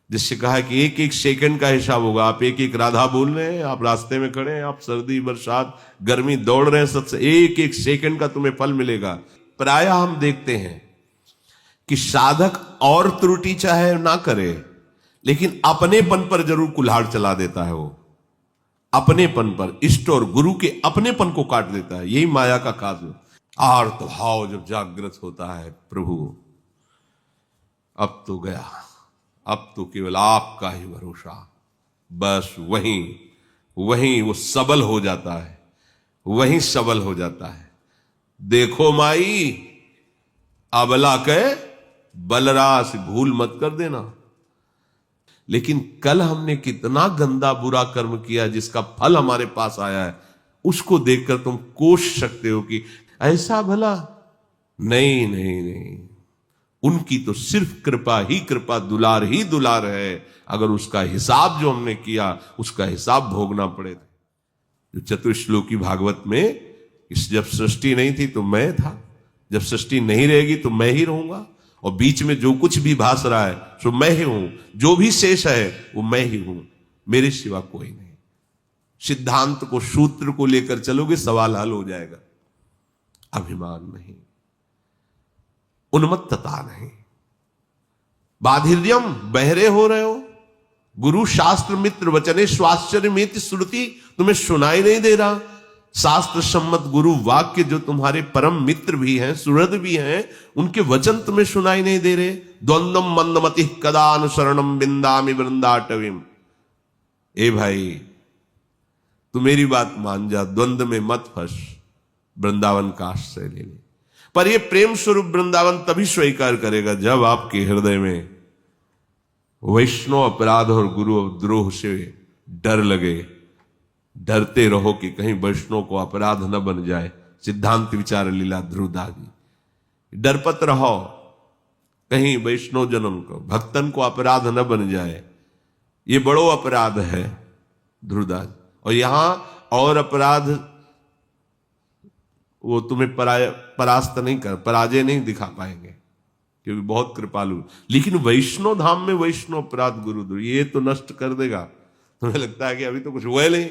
जिससे कहा कि एक एक सेकंड का हिसाब होगा। आप एक एक राधा बोल रहे हैं, आप रास्ते में खड़े हैं, आप सर्दी बरसात गर्मी दौड़ रहे हैं, सबसे एक एक सेकंड का तुम्हें फल मिलेगा। प्राय हम देखते हैं कि साधक और त्रुटि चाहे ना करे, लेकिन अपनेपन पर जरूर कुल्हाड़ चला देता है। वो अपनेपन पर, इष्ट और गुरु के अपनेपन को काट देता है। यही माया का खास आर्त भाव जब जागृत होता है, प्रभु अब तो गया, अब तो केवल आपका ही भरोसा, बस वहीं वहीं वो सबल हो जाता है, वहीं सबल हो जाता है। देखो माई अबला के बलरास, भूल मत कर देना। लेकिन कल हमने कितना गंदा बुरा कर्म किया जिसका फल हमारे पास आया है, उसको देखकर तुम कोस सकते हो कि ऐसा भला। नहीं नहीं नहीं, उनकी तो सिर्फ कृपा ही कृपा, दुलार ही दुलार है। अगर उसका हिसाब जो हमने किया, उसका हिसाब भोगना पड़े। जो चतुश्लोकी भागवत में, इस जब सृष्टि नहीं थी तो मैं था, जब सृष्टि नहीं रहेगी तो मैं ही रहूंगा, और बीच में जो कुछ भी भास रहा है सो मैं ही हूं, जो भी शेष है वो मैं ही हूं, मेरे सिवा कोई नहीं। सिद्धांत को, सूत्र को लेकर चलोगे, सवाल हल हो जाएगा। अभिमान नहीं, उन्मत्तता नहीं, बाधिर्यम, बहरे हो रहे हो। गुरु शास्त्र मित्र वचने स्वाश्चर्य में श्रुति, तुम्हें सुनाई नहीं दे रहा। शास्त्र सम्मत गुरु वाक्य जो तुम्हारे परम मित्र भी हैं, सुहृद भी हैं, उनके वचन तुम्हें सुनाई नहीं दे रहे। द्वंद्वम मंदमति कदा अनुसरणम बिंदामि वृंदाटवीम। ए भाई, तू मेरी बात मान जा, द्वंद्व में मत फंस, वृंदावन का आश्रय ले ले। पर यह प्रेम स्वरूप वृंदावन तभी स्वीकार करेगा जब आपके हृदय में वैष्णव अपराध और गुरु द्रोह से डर लगे। डरते रहो कि कहीं वैष्णव को अपराध न बन जाए। सिद्धांत विचार लीला ध्रुवदास जी, डरपत रहो कहीं वैष्णव जन्म को, भक्तन को अपराध न बन जाए, ये बड़ो अपराध है ध्रुवदास। और यहां और अपराध वो तुम्हें परास्त नहीं कर, पराजय नहीं दिखा पाएंगे, क्योंकि बहुत कृपालु। लेकिन वैष्णव धाम में वैष्णव अपराध गुरुद्रोह, ये तो नष्ट कर देगा। तुम्हें लगता है कि अभी तो कुछ हुआ नहीं,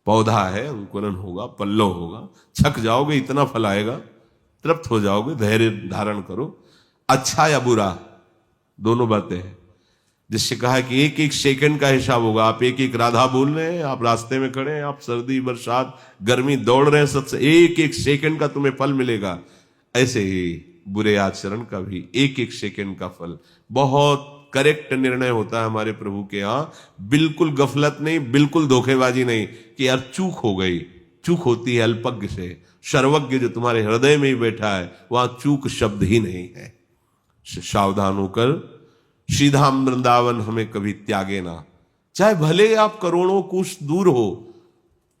पौधा है, अंकुरन होगा, पल्लव होगा, छक जाओगे, इतना फल आएगा, तृप्त हो जाओगे। धैर्य धारण करो। अच्छा या बुरा दोनों बातें हैं। जिससे कहा कि एक एक सेकंड का हिसाब होगा। आप एक एक राधा बोल रहे हैं, आप रास्ते में खड़े हैं, आप सर्दी बरसात गर्मी दौड़ रहे हैं, सबसे एक एक सेकंड का तुम्हें फल मिलेगा। ऐसे ही बुरे आचरण का भी एक एक सेकंड का फल। बहुत करेक्ट निर्णय होता है हमारे प्रभु के यहाँ। बिल्कुल गफलत नहीं, बिल्कुल धोखेबाजी नहीं कि यार चूक हो गई। चूक होती है अल्पज्ञ से, सर्वज्ञ जो तुम्हारे हृदय में ही बैठा है, वहां चूक शब्द ही नहीं है। सावधान होकर सीधा वृंदावन हमें कभी त्यागे ना। चाहे भले आप करोड़ों कोस दूर हो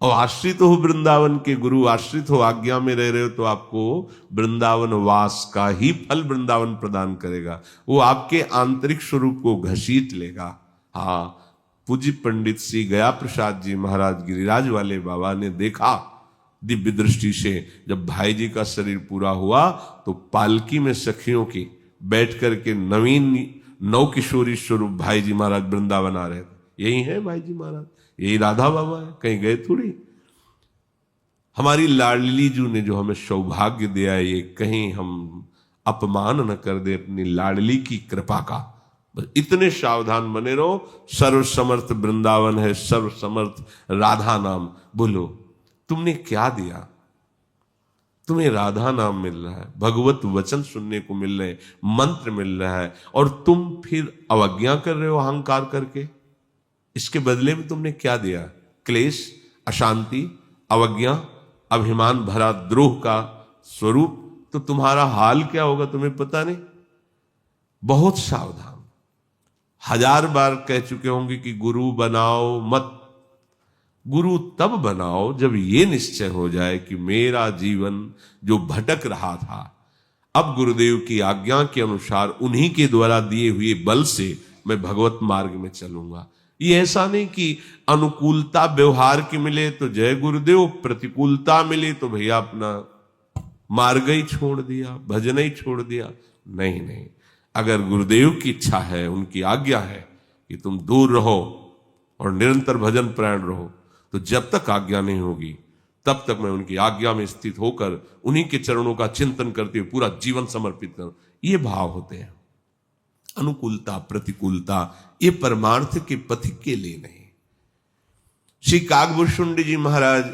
और आश्रित हो वृंदावन के, गुरु आश्रित हो, आज्ञा में रह रहे हो, तो आपको वृंदावन वास का ही फल वृंदावन प्रदान करेगा। वो आपके आंतरिक स्वरूप को घसीट लेगा। हाँ, पूज्य पंडित श्री गया प्रसाद जी महाराज गिरिराज वाले बाबा ने देखा दिव्य दृष्टि से, जब भाई जी का शरीर पूरा हुआ तो पालकी में सखियों की बैठ करके नवीन नव किशोरी स्वरूप भाई जी महाराज वृंदावन आ रहे थे। यही है भाई जी महाराज, यही राधा बाबा है, कहीं गए थोड़ी। हमारी लाडली जू ने जो हमें सौभाग्य दिया है, ये कहीं हम अपमान न कर दे अपनी लाडली की कृपा का। बस इतने सावधान बने रहो। सर्वसमर्थ वृंदावन है, सर्वसमर्थ राधा नाम। बोलो तुमने क्या दिया? तुम्हें राधा नाम मिल रहा है, भगवत वचन सुनने को मिल रहे, मंत्र मिल रहा है, और तुम फिर अवज्ञा कर रहे हो अहंकार करके। इसके बदले में तुमने क्या दिया? क्लेश, अशांति, अवज्ञा, अभिमान भरा द्रोह का स्वरूप। तो तुम्हारा हाल क्या होगा तुम्हें पता नहीं। बहुत सावधान। 1000 बार कह चुके होंगे कि गुरु बनाओ मत। गुरु तब बनाओ जब ये निश्चय हो जाए कि मेरा जीवन जो भटक रहा था, अब गुरुदेव की आज्ञा के अनुसार उन्हीं के द्वारा दिए हुए बल से मैं भगवत मार्ग में चलूंगा। ये ऐसा नहीं कि अनुकूलता व्यवहार की मिले तो जय गुरुदेव, प्रतिकूलता मिले तो भैया अपना मार्ग ही छोड़ दिया, भजन ही छोड़ दिया। नहीं नहीं, अगर गुरुदेव की इच्छा है, उनकी आज्ञा है कि तुम दूर रहो और निरंतर भजन प्राण रहो, तो जब तक आज्ञा नहीं होगी तब तक मैं उनकी आज्ञा में स्थित होकर उन्हीं के चरणों का चिंतन करते हुए पूरा जीवन समर्पित करूं। ये भाव होते हैं। अनुकूलता प्रतिकूलता ये परमार्थ के पथिक के लिए नहीं। श्री काकभूषुंड जी महाराज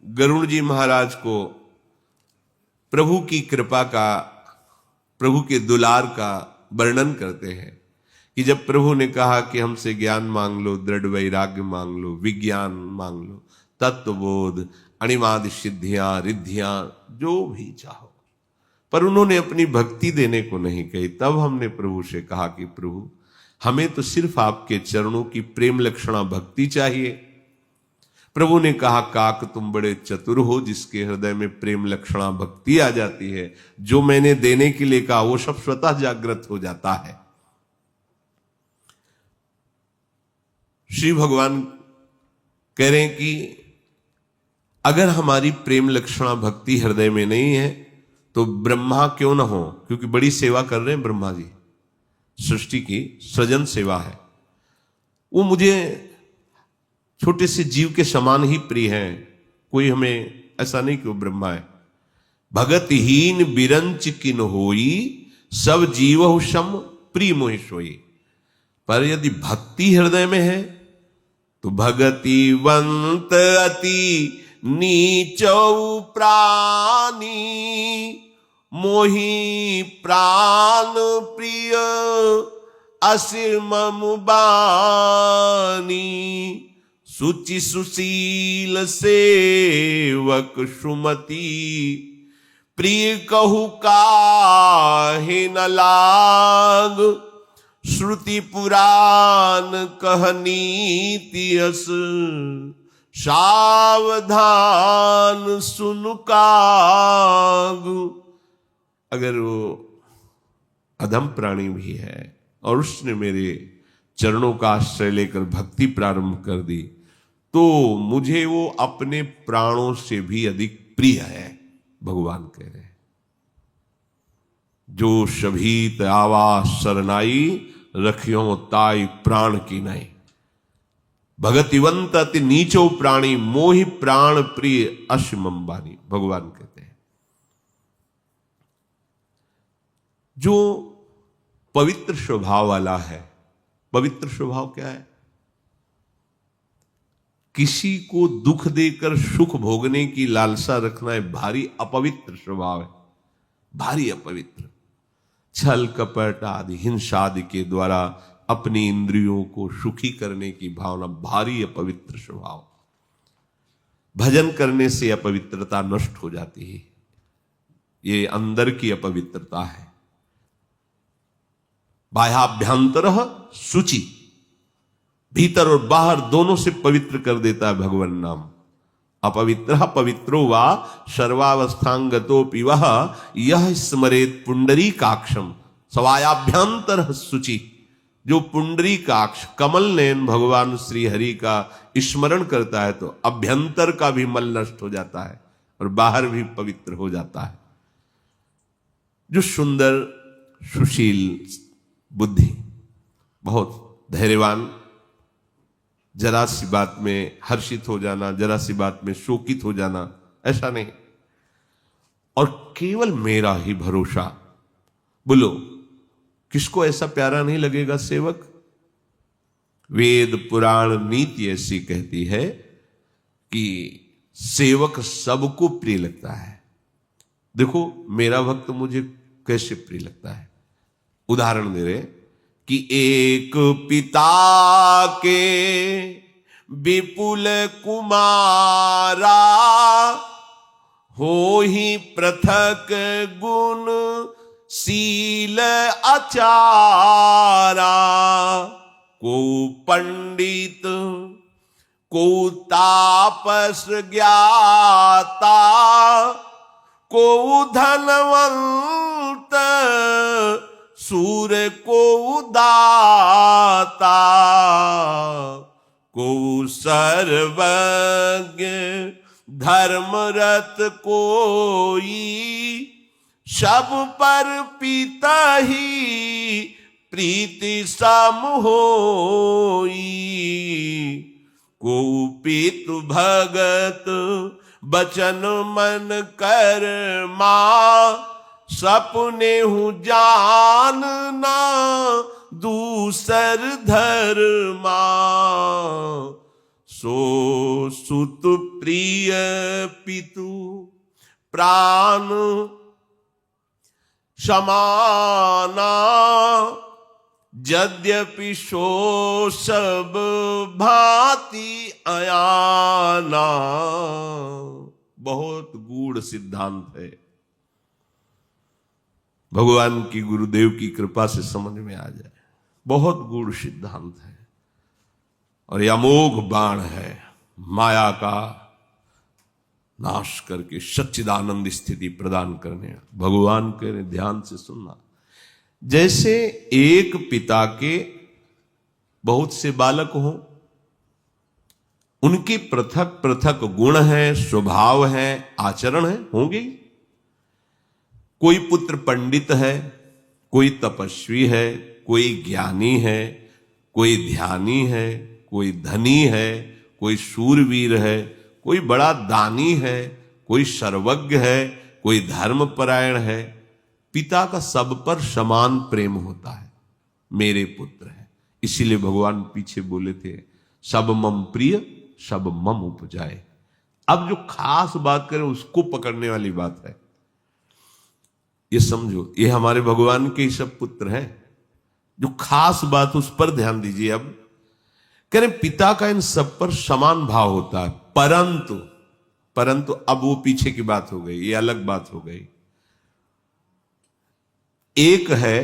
गरुड़ जी महाराज को प्रभु की कृपा का, प्रभु के दुलार का वर्णन करते हैं कि जब प्रभु ने कहा कि हमसे ज्ञान मांग लो, दृढ़ वैराग्य मांग लो, विज्ञान मांग लो, तत्वबोध, अणिमादि सिद्धियां रिद्धियां जो भी चाहो, पर उन्होंने अपनी भक्ति देने को नहीं कही। तब हमने प्रभु से कहा कि प्रभु हमें तो सिर्फ आपके चरणों की प्रेम लक्षणा भक्ति चाहिए। प्रभु ने कहा काक तुम बड़े चतुर हो, जिसके हृदय में प्रेम लक्षणा भक्ति आ जाती है, जो मैंने देने के लिए कहा वो सब स्वतः जागृत हो जाता है। श्री भगवान कह रहे हैं कि अगर हमारी प्रेम लक्षणा भक्ति हृदय में नहीं है तो ब्रह्मा क्यों ना हो, क्योंकि बड़ी सेवा कर रहे हैं ब्रह्मा जी, सृष्टि की सृजन सेवा है, वो मुझे छोटे से जीव के समान ही प्रिय हैं। कोई हमें ऐसा नहीं कि वो ब्रह्मा है। भगतहीन बिरंच किन होई, सब जीव सम प्रिय मोहि सोई। पर यदि भक्ति हृदय में है तो भगतिवंत अति नीचौ प्राणी, मोहि प्राण प्रिय असिमम बानी। सुचि सुशील सेवक सुमति, प्रिय कहु काहे न लाग। श्रुति पुराण कहनीति अस, सावधान सुनु काग। अगर वो अधम प्राणी भी है और उसने मेरे चरणों का आश्रय लेकर भक्ति प्रारंभ कर दी, तो मुझे वो अपने प्राणों से भी अधिक प्रिय है। भगवान कह रहे हैं जो शभीत आवा सरनाई, रखियो ताई प्राण की नहीं। भगतिवंत अति नीचो प्राणी, मोहि प्राण प्रिय अश्मम बानी। भगवान कहते हैं जो पवित्र स्वभाव वाला है। पवित्र स्वभाव क्या है? किसी को दुख देकर सुख भोगने की लालसा रखना है, भारी अपवित्र स्वभाव है, भारी अपवित्र। छल कपट आदि हिंसा आदि के द्वारा अपनी इंद्रियों को सुखी करने की भावना, भारी अपवित्र स्वभाव। भजन करने से अपवित्रता नष्ट हो जाती है। ये अंदर की अपवित्रता है। बाह्याभ्यंतर शुचि, भीतर और बाहर दोनों से पवित्र कर देता है भगवान नाम। अपवित्र पवित्रो वा सर्वावस्थांगतोपि वह, यह स्मरेत पुंडरीकाक्षम सवायाभ्यंतर शुचि। जो पुंडरीकाक्ष कमल नयन भगवान श्री हरि का स्मरण करता है तो अभ्यंतर का भी मल नष्ट हो जाता है और बाहर भी पवित्र हो जाता है। जो सुंदर सुशील बुद्धि, बहुत धैर्यवान, जरा सी बात में हर्षित हो जाना, जरा सी बात में शोकित हो जाना, ऐसा नहीं। और केवल मेरा ही भरोसा। बोलो किसको ऐसा प्यारा नहीं लगेगा सेवक? वेद पुराण नीति ऐसी कहती है कि सेवक सबको प्रिय लगता है। देखो मेरा भक्त मुझे कैसे प्रिय लगता है। उदाहरण दे रहे कि एक पिता के विपुल कुमारा, हो ही पृथक गुण शील आचारा। को पंडित को तापस ज्ञाता, को धनवंत सूर्य को दाता। को सर्वज्ञ धर्मरत कोई, सब पर पिता ही प्रीति सम होई, को पितु भगत बचन मन कर्मा, सपने हूँ जानना दूसर धर्मा, सो सुत प्रिय पितु प्राण समाना, यद्यपि सो सब भांति अयाना। बहुत गूढ़ सिद्धांत है, भगवान की गुरुदेव की कृपा से समझ में आ जाए। बहुत गूढ़ सिद्धांत है और यह अमोघ बाण है, माया का नाश करके सच्चिदानंद स्थिति प्रदान करने। भगवान के ध्यान से सुनना, जैसे एक पिता के बहुत से बालक हों, उनके पृथक पृथक गुण हैं, स्वभाव हैं, आचरण है, होंगे। कोई पुत्र पंडित है, कोई तपस्वी है, कोई ज्ञानी है, कोई ध्यानी है, कोई धनी है, कोई शूरवीर है, कोई बड़ा दानी है, कोई सर्वज्ञ है, कोई धर्मपरायण है। पिता का सब पर समान प्रेम होता है। मेरे पुत्र है, इसीलिए भगवान पीछे बोले थे, सब मम प्रिय सब मम उपजाए। अब जो खास बात करें उसको पकड़ने वाली बात है, ये समझो, ये हमारे भगवान के ही सब पुत्र हैं। जो खास बात उस पर ध्यान दीजिए। अब कह रहे पिता का इन सब पर समान भाव होता है, परंतु अब वो पीछे की बात हो गई, ये अलग बात हो गई। एक है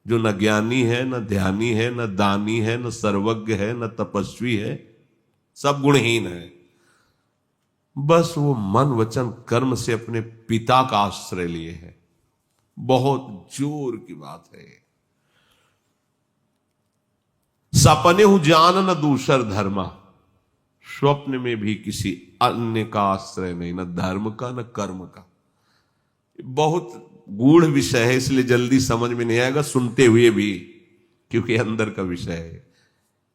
जो न ज्ञानी है, न ध्यानी है, न दानी है, न सर्वज्ञ है, न तपस्वी है, सब गुणहीन है। बस वो मन वचन कर्म से अपने पिता का आश्रय लिए है। बहुत जोर की बात है। सपने हूं जान न दूसर धर्मा, स्वप्न में भी किसी अन्य का आश्रय नहीं, न धर्म का न कर्म का। बहुत गूढ़ विषय है, इसलिए जल्दी समझ में नहीं आएगा सुनते हुए भी, क्योंकि अंदर का विषय है।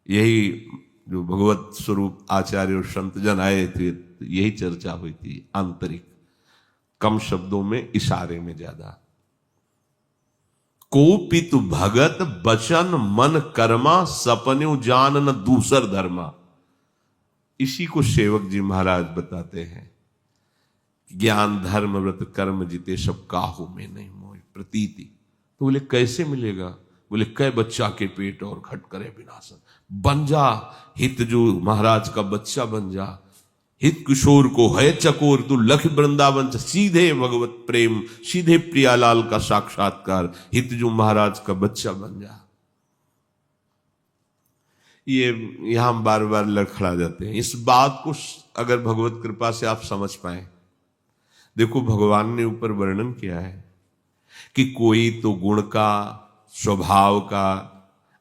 यही जो भगवत स्वरूप आचार्य और संतजन आए थे, यही चर्चा हुई थी, आंतरिक, कम शब्दों में, इशारे में ज्यादा। को पितु भगत बचन मन कर्मा, सपने जान न दूसर धर्मा। इसी को सेवक जी महाराज बताते हैं, ज्ञान धर्म व्रत कर्म जीते सब काहू में नहीं मोह प्रतीति। तो बोले कैसे मिलेगा? बोले कै बच्चा के पेट और घट करे विनाशन। बन जा हित जो महाराज का बच्चा बन जा, हित किशोर को है चकोर तू लख वृंदावन, सीधे भगवत प्रेम, सीधे प्रियालाल का साक्षात्कार, हित जो महाराज का बच्चा बन जा। ये यहां बार बार लड़खड़ा जाते हैं। इस बात को अगर भगवत कृपा से आप समझ पाए, देखो भगवान ने ऊपर वर्णन किया है कि कोई तो गुण का, स्वभाव का,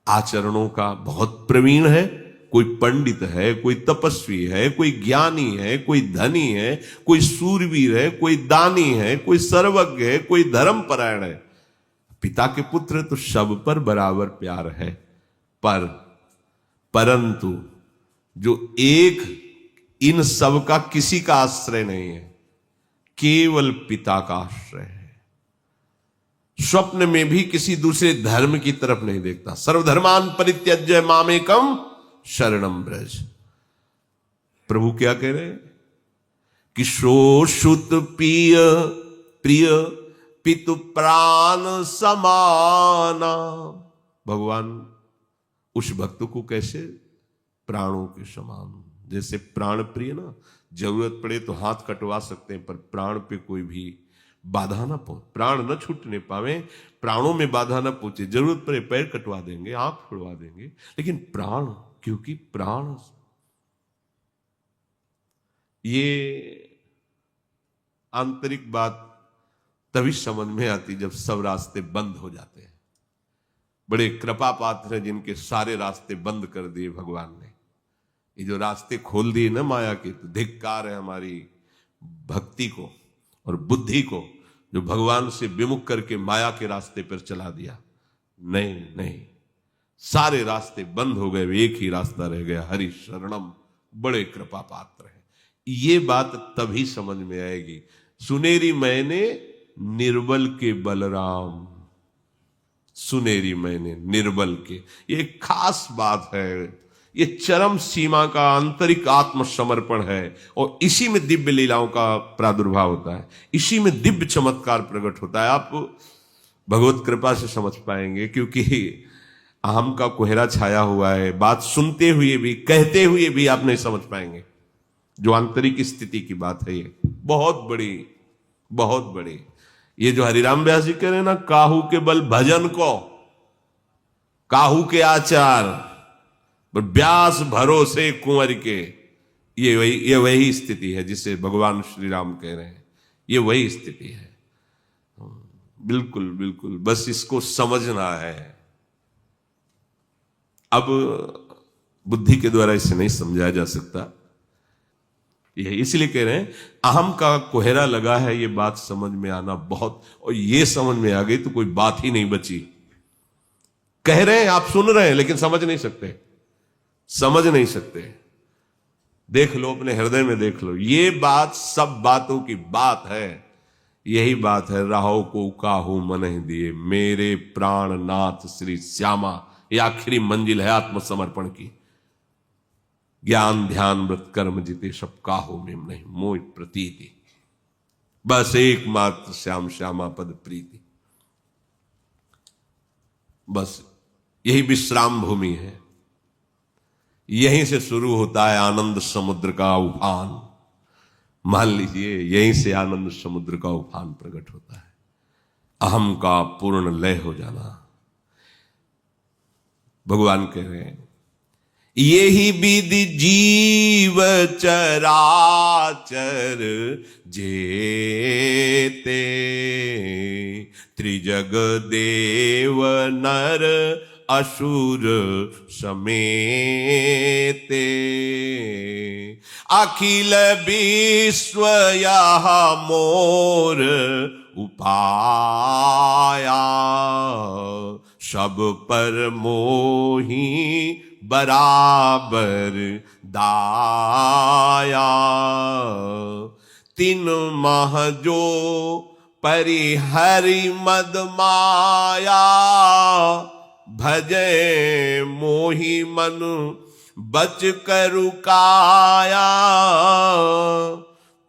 आचरणों का बहुत प्रवीण है, कोई पंडित है, कोई तपस्वी है, कोई ज्ञानी है, कोई धनी है, कोई सूरवीर है, कोई दानी है, कोई सर्वज्ञ है, कोई धर्मपरायण है। पिता के पुत्र तो सब पर बराबर प्यार है, परंतु जो एक इन सब का किसी का आश्रय नहीं है, केवल पिता का आश्रय है। स्वप्न में भी किसी दूसरे धर्म की तरफ नहीं देखता। सर्वधर्मान परित्यज्य मामेकम शरणम ब्रज। प्रभु क्या कह रहे हैं कि शोषुत प्रिय पितु प्राण समाना। भगवान उस भक्त को कैसे प्राणों के समान, जैसे प्राण प्रिय ना, जरूरत पड़े तो हाथ कटवा सकते हैं, पर प्राण पे कोई भी बाधा ना पहुंचे, प्राण न छूटने पावे, प्राणों में बाधा ना पहुंचे। जरूरत पड़े पैर कटवा देंगे, आंख फोड़वा देंगे, लेकिन प्राण, क्योंकि प्राण, ये आंतरिक बात तभी समझ में आती जब सब रास्ते बंद हो जाते हैं। बड़े कृपा पात्र हैं जिनके सारे रास्ते बंद कर दिए भगवान ने। ये जो रास्ते खोल दिए ना माया के, तो धिक्कार है हमारी भक्ति को और बुद्धि को। जो भगवान से विमुख करके माया के रास्ते पर चला दिया। नहीं नहीं, सारे रास्ते बंद हो गए, एक ही रास्ता रह गया, हरि शरणम, बड़े कृपा पात्र है। ये बात तभी समझ में आएगी। सुनेरी मैंने निर्बल के बलराम, सुनेरी मैंने निर्बल के, ये खास बात है। ये चरम सीमा का आंतरिक आत्मसमर्पण है और इसी में दिव्य लीलाओं का प्रादुर्भाव होता है, इसी में दिव्य चमत्कार प्रकट होता है। आप भगवत कृपा से समझ पाएंगे, क्योंकि अहम का कोहरा छाया हुआ है। बात सुनते हुए भी, कहते हुए भी आप नहीं समझ पाएंगे। जो आंतरिक स्थिति की बात है, ये बहुत बड़ी, बहुत बड़ी। ये जो हरिराम व्यास जी कह रहे हैं ना, काहू के बल भजन को, काहू के आचार व्यास भरोसे कुंवर के, ये वही स्थिति है जिसे भगवान श्री राम कह रहे हैं। ये वही स्थिति है, बिल्कुल बिल्कुल। बस इसको समझना है। अब बुद्धि के द्वारा इसे नहीं समझाया जा सकता। ये इसलिए कह रहे हैं अहम का कोहरा लगा है, ये बात समझ में आना बहुत, और ये समझ में आ गई तो कोई बात ही नहीं बची। कह रहे हैं, आप सुन रहे हैं, लेकिन समझ नहीं सकते, समझ नहीं सकते। देख लो, अपने हृदय में देख लो, ये बात सब बातों की बात है। यही बात है, राहो को काहू मन दिए मेरे प्राण नाथ श्री श्यामा। ये आखिरी मंजिल है आत्मसमर्पण की। ज्ञान ध्यान व्रत कर्म जिते सब काहू में नहीं मोह प्रतीति, बस एकमात्र श्याम श्यामा पद प्रीति। बस यही विश्राम भूमि है। यहीं से शुरू होता है आनंद समुद्र का उफान। मान लीजिए, यहीं से आनंद समुद्र का उफान प्रकट होता है। अहम का पूर्ण लय हो जाना। भगवान कह रहे हैं, यही विधि जीव चराचर जेते, त्रिजग देव नर असुर समेते, अखिल विश्व यह मोर उपाया, सब पर मोही बराबर दाया, तीन माह जो परिहरि मद माया, भजे मोहि मन बच करु काया,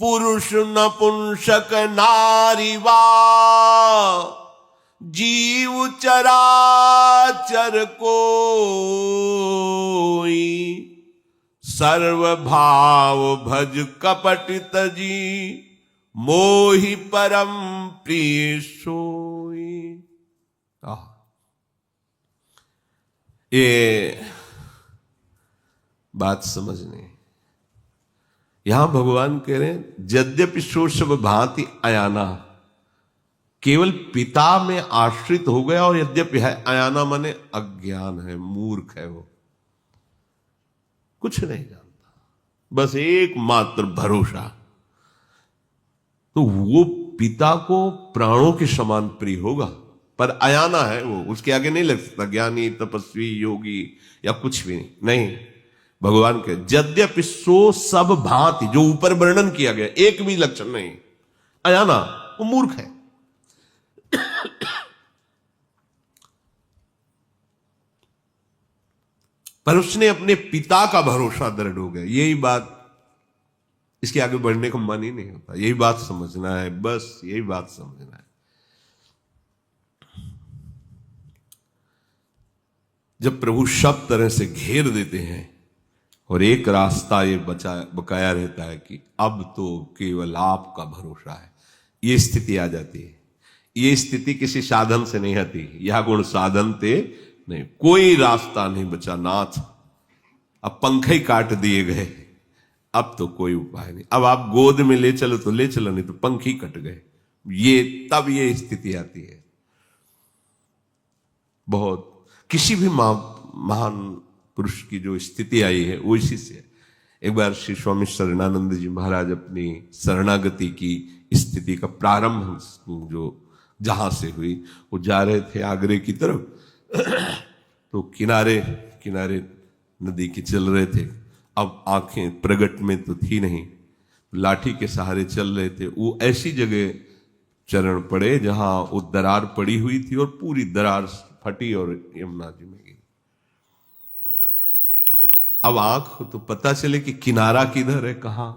पुरुष नपुंसक नारीवा, जीव चराचर कोई, सर्व भाव भज कपट तजी, मोहि परम प्रिय सोई। ये बात समझने, यहां भगवान कह रहे हैं, यद्यपि सो सब भांति अयाना, केवल पिता में आश्रित हो गया, और यद्यपि है अयाना माने अज्ञान है, मूर्ख है, वो कुछ नहीं जानता, बस एकमात्र भरोसा। तो वो पिता को प्राणों के समान प्रिय होगा, पर अयाना है वो, उसके आगे नहीं लग सकता। ज्ञानी तपस्वी योगी या कुछ भी नहीं। भगवान के यद्यपि सो सब भांति, जो ऊपर वर्णन किया गया, एक भी लक्षण नहीं, अयाना, वो मूर्ख है। पर उसने अपने पिता का भरोसा दृढ़ हो गया। यही बात, इसके आगे बढ़ने का मन ही नहीं होता। यही बात समझना है, बस यही बात समझना है। जब प्रभु सब तरह से घेर देते हैं और एक रास्ता ये बकाया रहता है कि अब तो केवल आपका भरोसा है, ये स्थिति आ जाती है। ये स्थिति किसी साधन से नहीं आती। यह गुण साधन थे नहीं, कोई रास्ता नहीं बचा नाथ। अब पंखे ही काट दिए गए, अब तो कोई उपाय नहीं। अब आप गोद में ले चलो तो ले चलो, नहीं तो पंख ही कट गए। तब ये स्थिति आती है। बहुत किसी भी महान पुरुष की जो स्थिति आई है वो इसी से। एक बार श्री स्वामी शरणानंद जी महाराज अपनी शरणागति की स्थिति का प्रारंभ जो जहां से हुई। वो जा रहे थे आगरे की तरफ तो किनारे किनारे नदी के चल रहे थे। अब आंखें प्रगट में तो थी नहीं, लाठी के सहारे चल रहे थे। वो ऐसी जगह चरण पड़े जहां वो दरार पड़ी हुई थी और पूरी दरार फटी और यमुना जी में गई। अब आंख हो तो पता चले कि किनारा किधर है, कहां।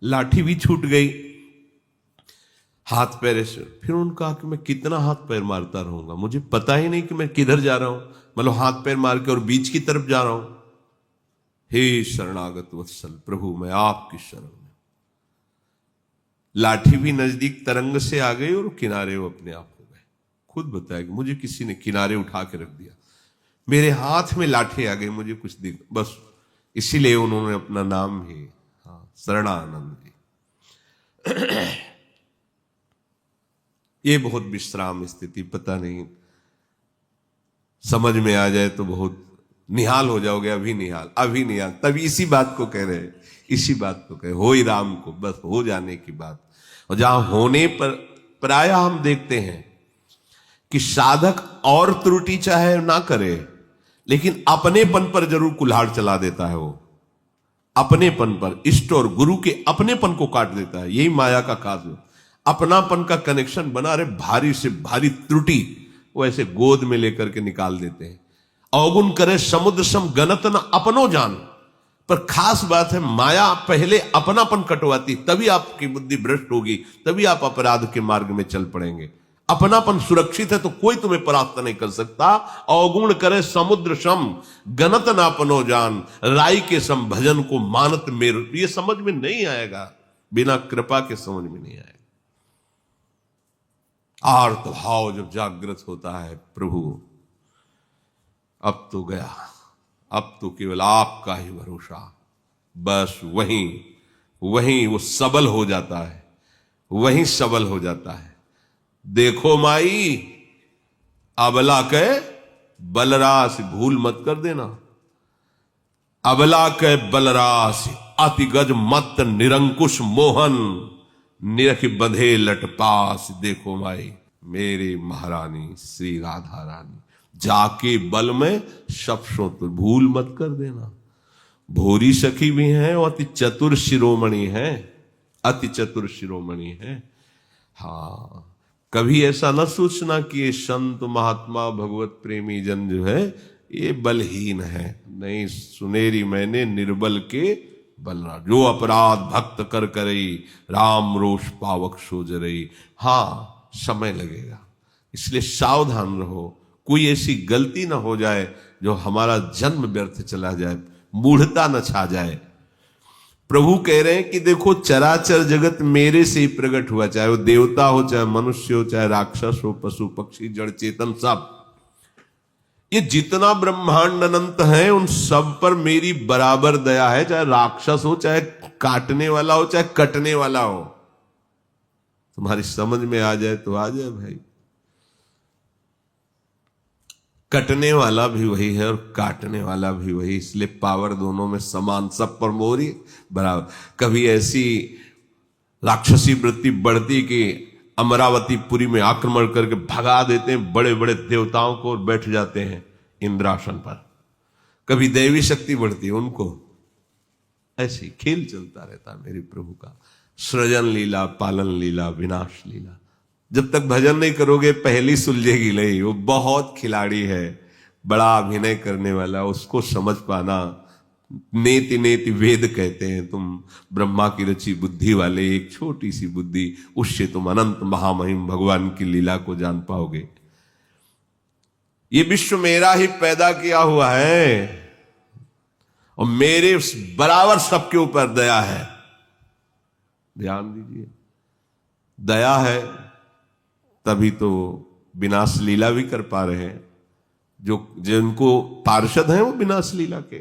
लाठी भी छूट गई, हाथ पैर से। फिर उन्होंने कहा कि मैं कितना हाथ पैर मारता रहूंगा, मुझे पता ही नहीं कि मैं किधर जा रहा हूं। मतलब हाथ पैर मार के और बीच की तरफ जा रहा हूं। हे शरणागत वत्सल प्रभु, मैं आपकी शरण में। लाठी भी नजदीक तरंग से आ गई और किनारे वो अपने आप हो गए। खुद बताया कि मुझे किसी ने किनारे उठा के रख दिया, मेरे हाथ में लाठी आ गई, मुझे कुछ दिख, बस इसीलिए उन्होंने अपना नाम ही शरणानंद जी। ये बहुत विश्राम स्थिति, पता नहीं समझ में आ जाए तो बहुत निहाल हो जाओगे। अभी निहाल तभी इसी बात को कह रहे हैं, इसी बात को कहे हो ही राम को, बस हो जाने की बात। और जहां होने पर प्राय हम देखते हैं कि साधक और त्रुटि चाहे ना करे, लेकिन अपनेपन पर जरूर कुल्हाड़ चला देता है। वो अपनेपन पर, इष्ट और गुरु के अपनेपन को काट देता है। यही माया का काज है, अपनापन का कनेक्शन बना रहे, भारी से भारी त्रुटि वो ऐसे गोद में लेकर के निकाल देते हैं। अवगुण करे समुद्र सम गनत न अपनो जान। पर खास बात है, माया पहले अपनापन कटवाती, तभी आपकी बुद्धि भ्रष्ट होगी, तभी आप अपराध के मार्ग में चल पड़ेंगे। अपनापन सुरक्षित है तो कोई तुम्हें परास्त नहीं कर सकता। अवगुण करे समुद्र सम गनत न अपनो जान, राई के सम भजन को मानत मेरु। ये समझ में नहीं आएगा, बिना कृपा के समझ में नहीं आएगा। आर्त भाव जब जागृत होता है, प्रभु अब तो गया, अब तो केवल आपका ही भरोसा, बस वहीं वो सबल हो जाता है, वहीं सबल हो जाता है। देखो माई अबला के बलरास, भूल मत कर देना। अबला के बलरास अति गज मत निरंकुश मोहन, निरख बंधे लटपास। देखो माई मेरी महारानी श्री राधा रानी, जाके बल में सपसो तो भूल मत कर देना। भोरी सखी भी हैं और अति चतुर शिरोमणि है, अति चतुर शिरोमणि है। हाँ, कभी ऐसा न सोचना कि ये संत महात्मा भगवत प्रेमी जन जो है ये बलहीन है। नहीं, सुनेरी मैंने निर्बल के बलरा, जो अपराध भक्त कर करई, राम रोष पावक सो जरई। हाँ, समय लगेगा, इसलिए सावधान रहो, कोई ऐसी गलती ना हो जाए जो हमारा जन्म व्यर्थ चला जाए, मूढ़ता न छा जाए। प्रभु कह रहे हैं कि देखो चराचर जगत मेरे से ही प्रकट हुआ, चाहे वो देवता हो, चाहे मनुष्य हो, चाहे राक्षस हो, पशु पक्षी जड़ चेतन सब। ये जितना ब्रह्मांड अनंत है उन सब पर मेरी बराबर दया है, चाहे राक्षस हो, चाहे काटने वाला हो, चाहे कटने वाला हो। तुम्हारी समझ में आ जाए तो आ जाए भाई। कटने वाला भी वही है और काटने वाला भी वही, इसलिए पावर दोनों में समान, सब पर मोरी बराबर। कभी ऐसी राक्षसी वृत्ति बढ़ती कि अमरावतीपुरी में आक्रमण करके भगा देते हैं बड़े बड़े देवताओं को और बैठ जाते हैं इंद्रासन पर। कभी दैवी शक्ति बढ़ती है उनको। ऐसे खेल चलता रहता है मेरे प्रभु का, सृजन लीला, पालन लीला, विनाश लीला। जब तक भजन नहीं करोगे पहली सुलझेगी नहीं। वो बहुत खिलाड़ी है, बड़ा अभिनय करने वाला, उसको समझ पाना। नेति नेति वेद कहते हैं, तुम ब्रह्मा की रची बुद्धि वाले, एक छोटी सी बुद्धि, उससे तुम अनंत महामहिम भगवान की लीला को जान पाओगे। ये विश्व मेरा ही पैदा किया हुआ है और मेरे बराबर सबके ऊपर दया है। ध्यान दीजिए, दया है तभी तो विनाश लीला भी कर पा रहे हैं। जो जिनको पार्षद हैं वो विनाश लीला के,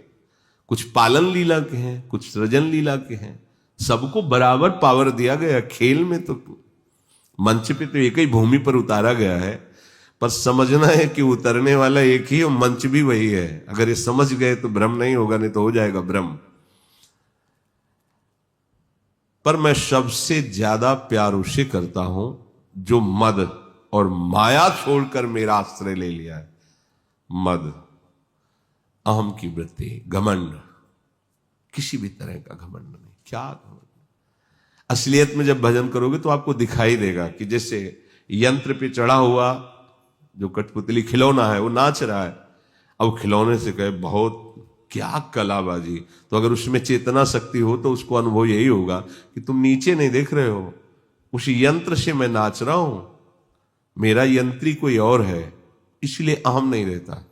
कुछ पालन लीला के हैं, कुछ सृजन लीला के हैं। सबको बराबर पावर दिया गया। खेल में तो मंच पे तो एक ही भूमि पर उतारा गया है, पर समझना है कि उतरने वाला एक ही और मंच भी वही है। अगर ये समझ गए तो भ्रम नहीं होगा, नहीं तो हो जाएगा भ्रम। पर मैं सबसे ज्यादा प्यार उसे करता हूं जो मद और माया छोड़कर मेरा आश्रय ले लिया है। मद, अहम की वृत्ति, घमंड, किसी भी तरह का घमंड नहीं। क्या घमंड? असलियत में जब भजन करोगे तो आपको दिखाई देगा कि जैसे यंत्र पे चढ़ा हुआ जो कठपुतली खिलौना है वो नाच रहा है। अब खिलौने से कहे बहुत क्या कलाबाजी, तो अगर उसमें चेतना शक्ति हो तो उसको अनुभव यही होगा कि तुम नीचे नहीं देख रहे हो, उस यंत्र से मैं नाच रहा हूं, मेरा यंत्री कोई और है, इसलिए अहम नहीं रहता।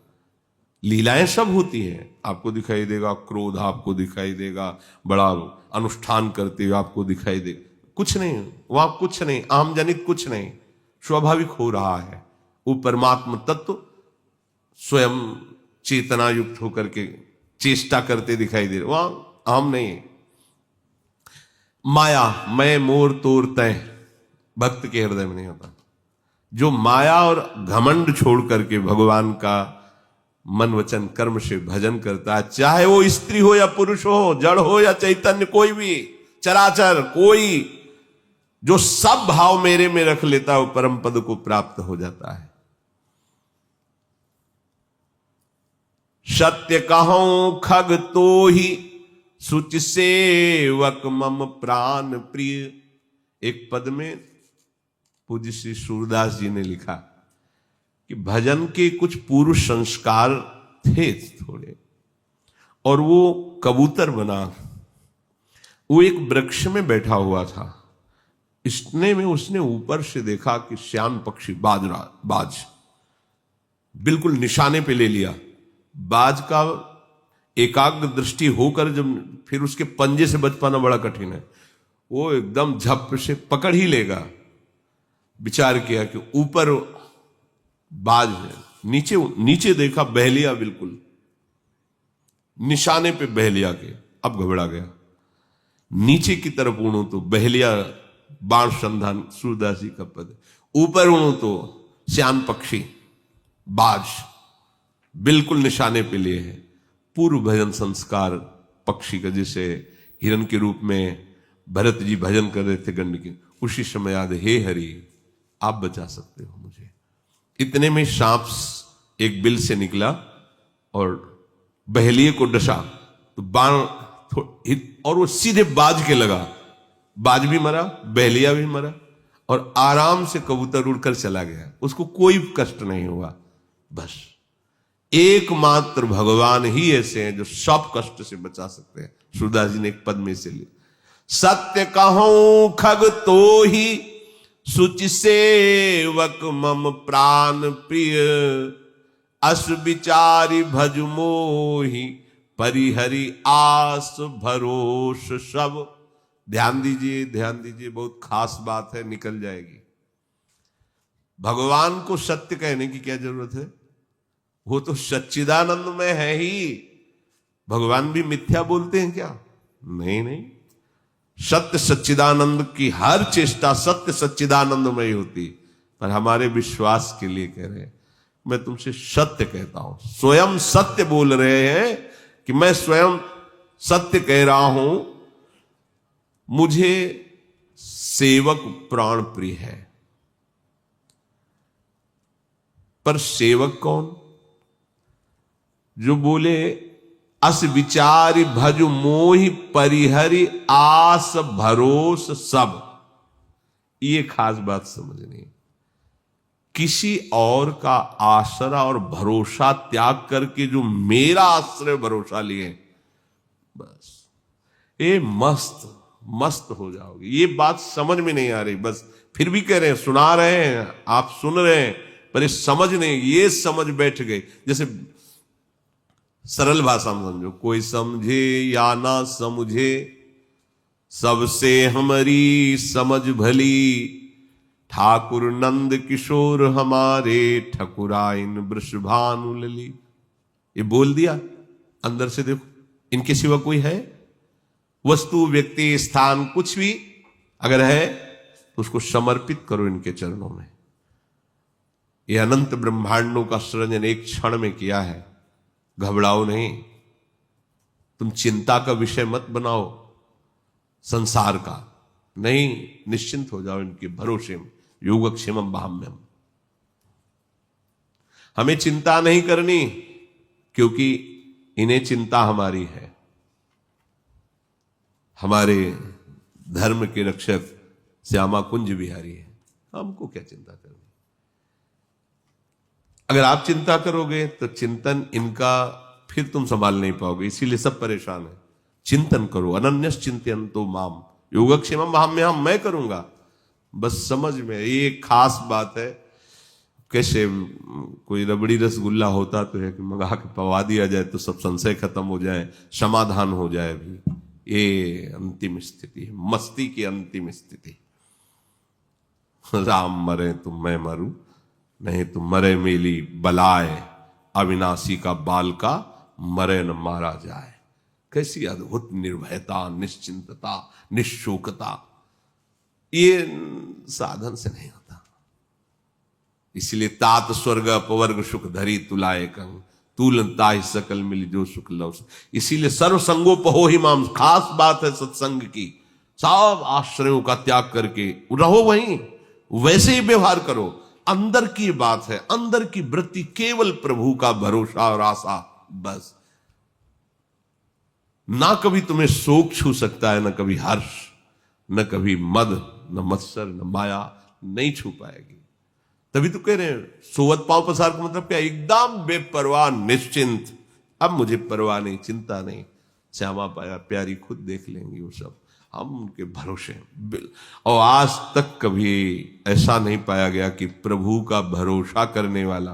लीलाएं सब होती हैं, आपको दिखाई देगा क्रोध, आपको दिखाई देगा बड़ा अनुष्ठान करते हुए आपको दिखाई दे, कुछ नहीं वहां, कुछ नहीं, आम जनित कुछ नहीं, स्वाभाविक हो रहा है। वो परमात्म तत्व स्वयं चेतना युक्त होकर के चेष्टा करते दिखाई दे रहे, वहां आम नहीं। माया, मैं मोर तोर तय, भक्त के हृदय में नहीं होता। जो माया और घमंड छोड़ करके भगवान का मन वचन कर्म से भजन करता है, चाहे वो स्त्री हो या पुरुष हो, जड़ हो या चैतन्य, कोई भी चराचर, कोई जो सब भाव मेरे में रख लेता है वो परम पद को प्राप्त हो जाता है। सत्य कहूं खग तो ही सुच सेवक मम प्राण प्रिय। एक पद में पूज्य श्री सूरदास जी ने लिखा कि भजन के कुछ पूर्व संस्कार थे थोड़े, और वो कबूतर बना, वो एक वृक्ष में बैठा हुआ था। इतने में उसने ऊपर से देखा कि श्यान पक्षी बाज बिल्कुल निशाने पे ले लिया। बाज का एकाग्र दृष्टि होकर जब फिर उसके पंजे से बच पाना बड़ा कठिन है, वो एकदम झप से पकड़ ही लेगा। विचार किया कि ऊपर बाज है, नीचे नीचे देखा बहलिया, बिल्कुल निशाने पे बहलिया के। अब घबरा गया, नीचे की तरफ उड़ू तो बहलिया बाण संधान सूरदास जी का पद, ऊपर उड़ू तो श्यान पक्षी बाज बिल्कुल निशाने पे लिए है। पूर्व भजन संस्कार पक्षी का, जिसे हिरण के रूप में भरत जी भजन कर रहे थे गंड के, उसी समय याद, हे हरि आप बचा सकते हो मुझे। इतने में सांप एक बिल से निकला और बहेलिए को डसा, तो बाण और वो सीधे बाज के लगा। बाज भी मरा, बहेलिया भी मरा, और आराम से कबूतर उड़कर चला गया, उसको कोई कष्ट नहीं हुआ। बस एकमात्र भगवान ही ऐसे हैं जो सब कष्ट से बचा सकते हैं। सूरदास जी ने एक पद में से लिया, सत्य कहूं खग तो ही सुचि सेवक मम प्राण प्रिय, अस विचारी भज मोहि परिहरि आस भरोस सब। ध्यान दीजिए, ध्यान दीजिए, बहुत खास बात है, निकल जाएगी। भगवान को सत्य कहने की क्या जरूरत है, वो तो सच्चिदानंद में है ही। भगवान भी मिथ्या बोलते हैं क्या? नहीं नहीं, सत्य सच्चिदानंद की हर चेष्टा सत्य सच्चिदानंद में ही होती। पर हमारे विश्वास के लिए कह रहे हैं, मैं तुमसे सत्य कहता हूं, स्वयं सत्य बोल रहे हैं कि मैं स्वयं सत्य कह रहा हूं, मुझे सेवक प्राण प्रिय है। पर सेवक कौन? जो बोले अस विचारी भज मोहि परिहरि आस भरोस सब। ये खास बात समझनी, किसी और का आसरा और भरोसा त्याग करके जो मेरा आश्रय भरोसा लिए, बस ये मस्त मस्त हो जाओगे। ये बात समझ में नहीं आ रही, बस फिर भी कह रहे हैं, सुना रहे हैं, आप सुन रहे हैं, पर ये समझ नहीं, ये समझ बैठ गए। जैसे सरल भाषा में समझो, कोई समझे या ना समझे, सबसे हमारी समझ भली, ठाकुर नंद किशोर हमारे, ठकुराइन वृषभानु लली। ये बोल दिया, अंदर से देखो, इनके सिवा कोई है? वस्तु, व्यक्ति, स्थान, कुछ भी अगर है तो उसको समर्पित करो इनके चरणों में। ये अनंत ब्रह्मांडों का सृजन एक क्षण में किया है, घबराओ नहीं। तुम चिंता का विषय मत बनाओ संसार का, नहीं, निश्चिंत हो जाओ इनके भरोसे में। योगक्षेमम भाम्यम। हमें चिंता नहीं करनी, क्योंकि इन्हें चिंता हमारी है। हमारे धर्म के रक्षक श्यामा कुंज बिहारी है, हमको क्या चिंता करनी। अगर आप चिंता करोगे तो चिंतन इनका फिर तुम संभाल नहीं पाओगे, इसीलिए सब परेशान है। चिंतन करो, अनन्यस चिंतयन्तो माम योगक्षेमम भाम्यहम, मैं करूंगा। बस समझ में ये एक खास बात है। कैसे कोई रबड़ी रसगुल्ला होता तो है कि मंगा के पवा दिया जाए तो सब संशय खत्म हो जाए, समाधान हो जाए। भी ये अंतिम स्थिति है, मस्ती की अंतिम स्थिति। राम मरे तो मैं मरूं, नहीं तो मरे मेली बलाए, अविनाशी का बाल का मरे न मारा जाए। कैसी अद्भुत निर्भयता, निश्चिंतता, निशोकता, ये साधन से नहीं होता। इसलिए तात स्वर्ग अपवर्ग सुख धरी तुलाए कंग, तुलता ही सकल मिली जो सुख लव। इसीलिए सर्व संगोपहो ही माम। खास बात है सत्संग की, सब आश्रयों का त्याग करके रहो वहीं, वैसे ही व्यवहार करो। अंदर की बात है, अंदर की वृत्ति केवल प्रभु का भरोसा और आशा, बस। ना कभी तुम्हें शोक छू सकता है, न कभी हर्ष, न कभी मद, न मत्सर, न माया नहीं छू पाएगी। तभी तो कह रहे हैं सोवत पांव पसार का मतलब क्या, एकदम बेपरवाह निश्चिंत। अब मुझे परवाह नहीं, चिंता नहीं, श्यामा पाया प्यारी खुद देख लेंगी वो सब, हम उनके भरोसे हैं। और आज तक कभी ऐसा नहीं पाया गया कि प्रभु का भरोसा करने वाला,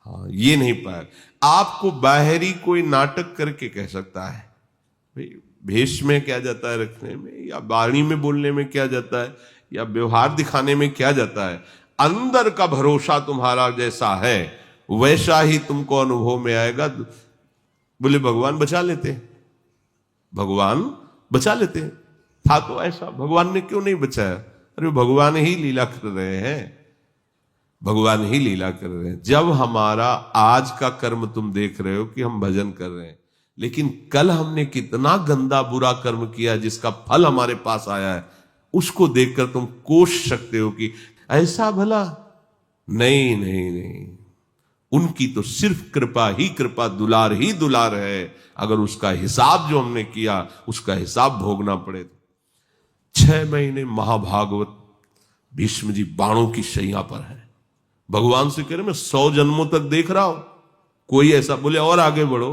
हाँ ये नहीं पाया। आपको बाहरी कोई नाटक करके कह सकता है, भाई भेष में क्या जाता है रखने में, या वाणी में बोलने में क्या जाता है, या व्यवहार दिखाने में क्या जाता है। अंदर का भरोसा तुम्हारा जैसा है वैसा ही तुमको अनुभव में आएगा। बोले भगवान बचा लेते, भगवान बचा लेते, था तो ऐसा, भगवान ने क्यों नहीं बचाया? अरे भगवान ही लीला कर रहे हैं, भगवान ही लीला कर रहे हैं। जब हमारा आज का कर्म तुम देख रहे हो कि हम भजन कर रहे हैं, लेकिन कल हमने कितना गंदा बुरा कर्म किया जिसका फल हमारे पास आया है, उसको देखकर तुम कोस सकते हो कि ऐसा भला। नहीं नहीं नहीं, उनकी तो सिर्फ कृपा ही कृपा, दुलार ही दुलार है। अगर उसका हिसाब जो हमने किया उसका हिसाब भोगना पड़े तो। 6 महीने महाभागवत भीष्म जी बाणों की शैया पर है, भगवान से कह रहे मैं 100 जन्मों तक देख रहा हूं, कोई ऐसा। बोले और आगे बढ़ो,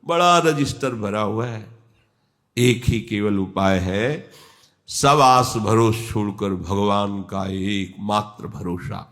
बड़ा रजिस्टर भरा हुआ है। एक ही केवल उपाय है, सब आस भरोस छोड़कर भगवान का एकमात्र भरोसा,